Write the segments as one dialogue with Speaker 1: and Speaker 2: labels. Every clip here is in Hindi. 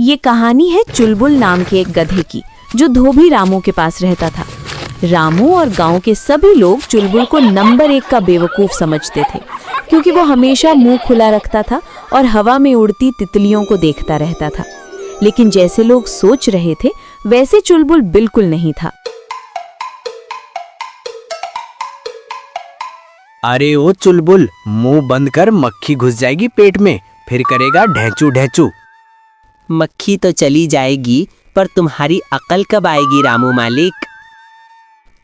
Speaker 1: ये कहानी है चुलबुल नाम के एक गधे की, जो धोबी रामू के पास रहता था। रामू और गांव के सभी लोग चुलबुल को नंबर 1 का बेवकूफ समझते थे, क्योंकि वो हमेशा मुंह खुला रखता था और हवा में उड़ती तितलियों को देखता रहता था। लेकिन जैसे लोग सोच रहे थे वैसे चुलबुल बिल्कुल नहीं था।
Speaker 2: अरे ओ चुलबुल, मुंह बंद कर, मक्खी घुस जाएगी पेट में, फिर करेगा ढेंचू ढेंचू।
Speaker 3: मक्खी तो चली जाएगी, पर तुम्हारी अकल कब आएगी रामू मालिक?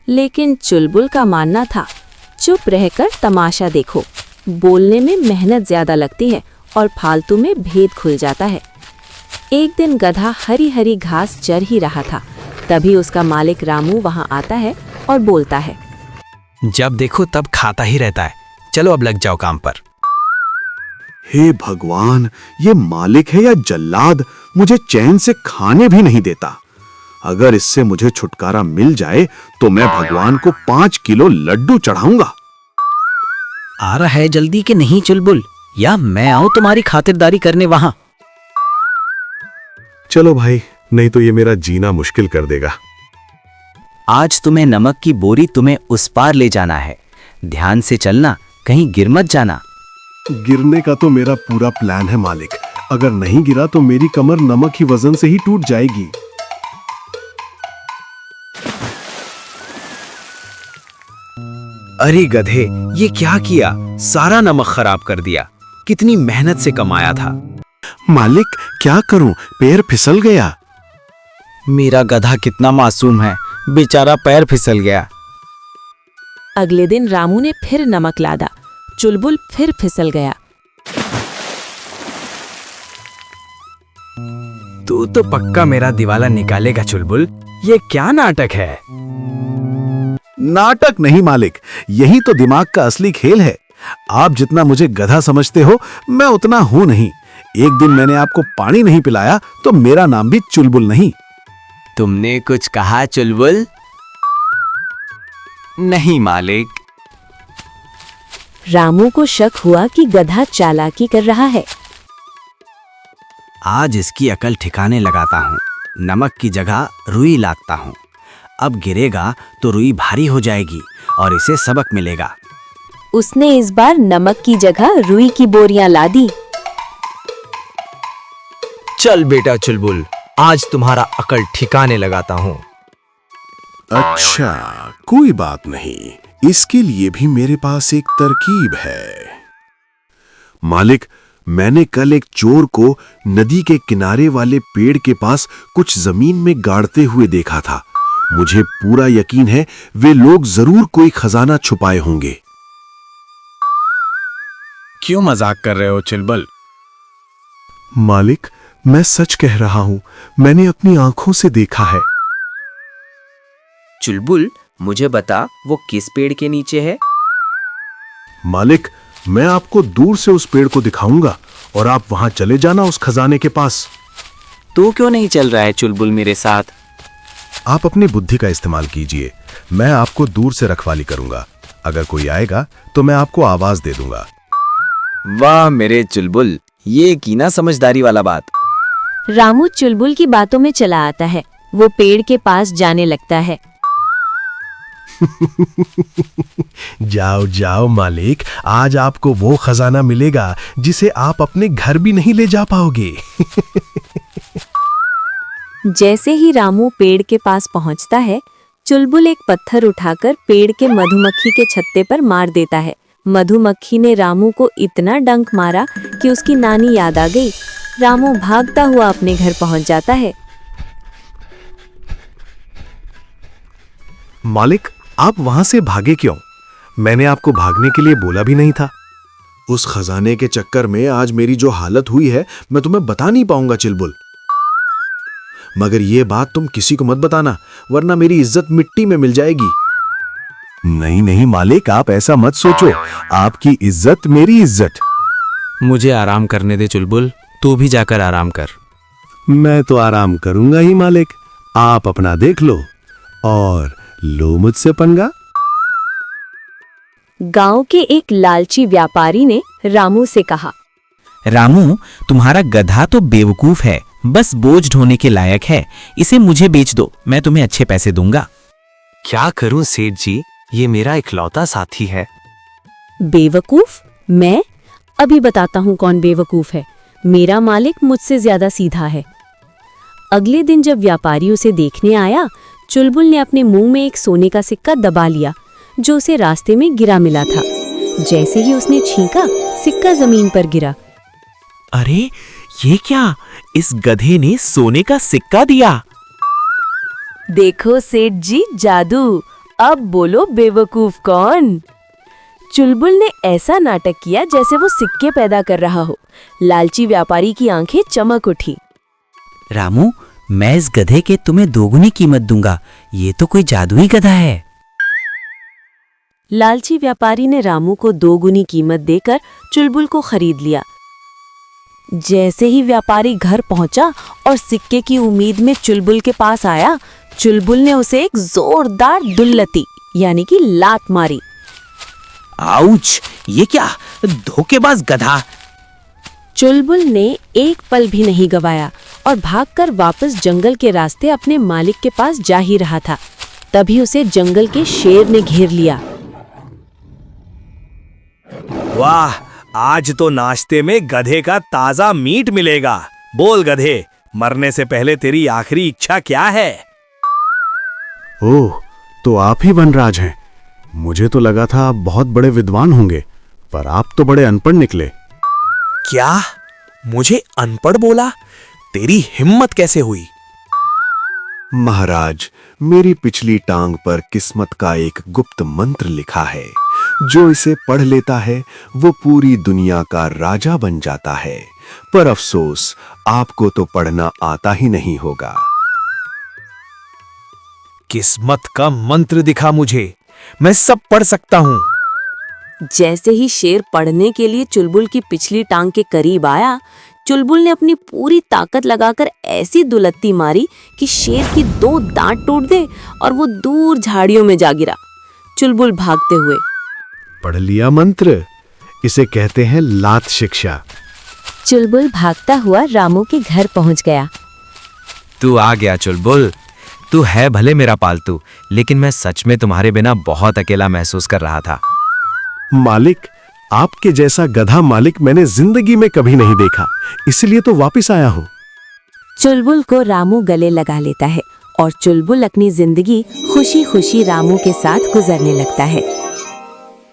Speaker 1: लेकिन चुलबुल का मानना था, चुप रहकर तमाशा देखो। बोलने में मेहनत ज्यादा लगती है और फालतू में भेद खुल जाता है। एक दिन गधा हरी हरी घास चर ही रहा था, तभी उसका मालिक रामू वहां आता है और बोलता है,
Speaker 2: जब देखो तब खाता ही रहता है, चलो अब लग जाओ काम पर।
Speaker 4: हे भगवान, ये मालिक है या जल्लाद, मुझे चैन से खाने भी नहीं देता। अगर इससे मुझे छुटकारा मिल जाए तो मैं भगवान को 5 किलो लड्डू चढ़ाऊंगा।
Speaker 2: आ रहा है जल्दी कि नहीं चुलबुल, या मैं आऊं तुम्हारी खातिरदारी करने वहां?
Speaker 4: चलो भाई, नहीं तो ये मेरा जीना मुश्किल कर देगा।
Speaker 3: आज तुम्हें नमक की बोरी तुम्हें उस पार ले जाना है, ध्यान से चलना, कहीं गिर मत जाना।
Speaker 4: गिरने का तो मेरा पूरा प्लान है मालिक, अगर नहीं गिरा तो मेरी कमर नमक ही वजन से ही टूट जाएगी।
Speaker 2: अरे गधे, ये क्या किया, सारा नमक खराब कर दिया, कितनी मेहनत से कमाया था।
Speaker 4: मालिक क्या करूं, पैर फिसल गया।
Speaker 2: मेरा गधा कितना मासूम है, बेचारा पैर फिसल गया।
Speaker 1: अगले दिन रामू ने फिर नमक लादा, चुलबुल फिर फिसल गया।
Speaker 2: तू तो पक्का मेरा दिवाला निकालेगा चुलबुल, ये क्या नाटक है?
Speaker 4: नाटक नहीं मालिक, यही तो दिमाग का असली खेल है। आप जितना मुझे गधा समझते हो, मैं उतना हूं नहीं। एक दिन मैंने आपको पानी नहीं पिलाया तो मेरा नाम भी चुलबुल नहीं।
Speaker 3: तुमने कुछ कहा चुलबुल? नहीं मालिक।
Speaker 1: रामू को शक हुआ कि गधा चालाकी कर रहा है।
Speaker 2: आज इसकी अकल ठिकाने लगाता हूँ, नमक की जगह रुई लाता हूँ। अब गिरेगा तो रुई भारी हो जाएगी और इसे सबक मिलेगा।
Speaker 1: उसने इस बार नमक की जगह रुई की बोरियां ला दी।
Speaker 2: चल बेटा चुलबुल, आज तुम्हारा अकल ठिकाने लगाता हूँ।
Speaker 4: अच्छा, कोई बात नहीं, इसके लिए भी मेरे पास एक तरकीब है। मालिक, मैंने कल एक चोर को नदी के किनारे वाले पेड़ के पास कुछ जमीन में गाड़ते हुए देखा था। मुझे पूरा यकीन है वे लोग जरूर कोई खजाना छुपाए होंगे।
Speaker 2: क्यों मजाक कर रहे हो चुलबुल?
Speaker 4: मालिक, मैं सच कह रहा हूं, मैंने अपनी आंखों से देखा है।
Speaker 3: चुलबुल, मुझे बता, वो किस पेड़ के नीचे है?
Speaker 4: मालिक, मैं आपको दूर से उस पेड़ को दिखाऊंगा और आप वहां चले जाना उस खजाने के पास।
Speaker 3: तू क्यों नहीं चल रहा है चुलबुल मेरे साथ?
Speaker 4: आप अपनी बुद्धि का इस्तेमाल कीजिए, मैं आपको दूर से रखवाली करूंगा। अगर कोई आएगा तो मैं आपको आवाज दे दूंगा।
Speaker 2: वाह मेरे चुलबुल, ये की ना समझदारी वाला बात।
Speaker 1: रामू चुलबुल की बातों में चला आता है। वो पेड़ के पास जाने लगता है।
Speaker 4: जाओ जाओ मालिक, आज आपको वो खजाना मिलेगा जिसे आप अपने घर भी नहीं ले जा पाओगे।
Speaker 1: जैसे ही रामू पेड़ के पास पहुंचता है, चुलबुल एक पत्थर उठाकर पेड़ के मधुमक्खी के छत्ते पर मार देता है। मधुमक्खी ने रामू को इतना डंक मारा कि उसकी नानी याद आ गई। रामू भागता हुआ अपने घर पहुंच जाता है।
Speaker 4: मालिक, आप वहां से भागे क्यों? मैंने आपको भागने के लिए बोला भी नहीं था। उस खजाने के चक्कर में आज मेरी जो हालत हुई है, मैं तुम्हें बता नहीं पाऊंगा चुलबुल। मगर ये बात तुम किसी को मत बताना, वरना मेरी इज्जत मिट्टी में मिल जाएगी। नहीं नहीं मालिक, आप ऐसा मत सोचो, आपकी इज्जत मेरी इज्जत।
Speaker 2: मुझे आराम करने दे चुलबुल, तू भी जाकर आराम कर।
Speaker 4: मैं तो आराम करूंगा ही मालिक, आप अपना देख लो और लो मुझसे पंगा।
Speaker 1: गांव के एक लालची व्यापारी ने रामू से कहा,
Speaker 3: रामू, तुम्हारा गधा तो बेवकूफ है, बस बोझ ढोने के लायक है। इसे मुझे बेच दो, मैं तुम्हें अच्छे पैसे दूंगा।
Speaker 2: क्या करूं सेठ जी, ये मेरा इकलौता साथी है।
Speaker 1: बेवकूफ? मैं अभी बताता हूँ कौन बेवकूफ है। मेरा मालिक मुझसे ज्यादा सीधा है। अगले दिन जब व्यापारी उसे देखने आया, चुलबुल ने अपने मुंह में एक सोने का सिक्का दबा लिया जो उसे रास्ते में गिरा मिला था। जैसे ही उसने छींका, सिक्का जमीन पर गिरा।
Speaker 5: अरे ये क्या, इस गधे ने सोने का सिक्का दिया।
Speaker 1: देखो सेठ जी जादू, अब बोलो बेवकूफ कौन? चुलबुल ने ऐसा नाटक किया जैसे वो सिक्के पैदा कर रहा हो। लालची व्यापारी की आंखें चमक उठी।
Speaker 3: रामू, मैं इस गधे के तुम्हें दोगुनी कीमत दूंगा। ये तो कोई जादुई गधा है।
Speaker 1: लालची व्यापारी ने रामू को 2 गुनी कीमत देकर चुलबुल को खरीद लिया। जैसे ही व्यापारी घर पहुंचा और सिक्के की उम्मीद में चुलबुल के पास आया, चुलबुल ने उसे एक जोरदार दुल्लती यानी कि लात मारी।
Speaker 5: आउच! ये क्या, धोखेबाज गधा!
Speaker 1: चुलबुल ने एक पल भी नहीं गवाया और भागकर वापस जंगल के रास्ते अपने मालिक के पास जा ही रहा था। तभी उसे जंगल के शेर ने घेर लिया।
Speaker 5: वाह, आज तो नाश्ते में गधे का ताजा मीट मिलेगा। बोल गधे, मरने से पहले तेरी आखिरी इच्छा क्या है?
Speaker 4: ओह, तो आप ही वनराज हैं। मुझे तो लगा था आप बहुत बड़े विद्वान होंगे, पर आप तो बड़े अनपढ़ निकले।
Speaker 5: क्या? मुझे अनपढ़ बोला? तेरी हिम्मत कैसे हुई?
Speaker 4: महाराज, मेरी पिछली टांग पर किस्मत का एक गुप्त मंत्र लिखा है। जो इसे पढ़ लेता है वो पूरी दुनिया का राजा बन जाता है। पर अफसोस, आपको तो पढ़ना आता ही नहीं होगा।
Speaker 5: किस्मत का मंत्र दिखा मुझे, मैं सब पढ़ सकता हूँ।
Speaker 1: जैसे ही शेर पढ़ने के लिए चुलबुल की पिछली टांग के करीब आया, चुलबुल ने अपनी पूरी ताकत लगाकर ऐसी दुलत्ती मारी कि शेर की 2 दांत टूट गए और वो दूर झाड़ियों में जा गिरा। चुलबुल भागते हुए।
Speaker 4: पढ़ लिया मंत्र, इसे कहते हैं लात शिक्षा।
Speaker 1: चुलबुल भागता हुआ रामू के घर पहुंच गया।
Speaker 3: तू आ गया चुलबुल। तू है भले मेरा पालतू, लेकिन मैं सच में तुम्हारे बिना बहुत अकेला महसूस कर रहा था।
Speaker 4: मालिक, आपके जैसा गधा मालिक मैंने जिंदगी में कभी नहीं देखा, इसलिए तो वापस आया हूँ।
Speaker 1: चुलबुल को रामू गले लगा लेता है और चुलबुल अपनी जिंदगी खुशी खुशी रामू के साथ गुजरने लगता है।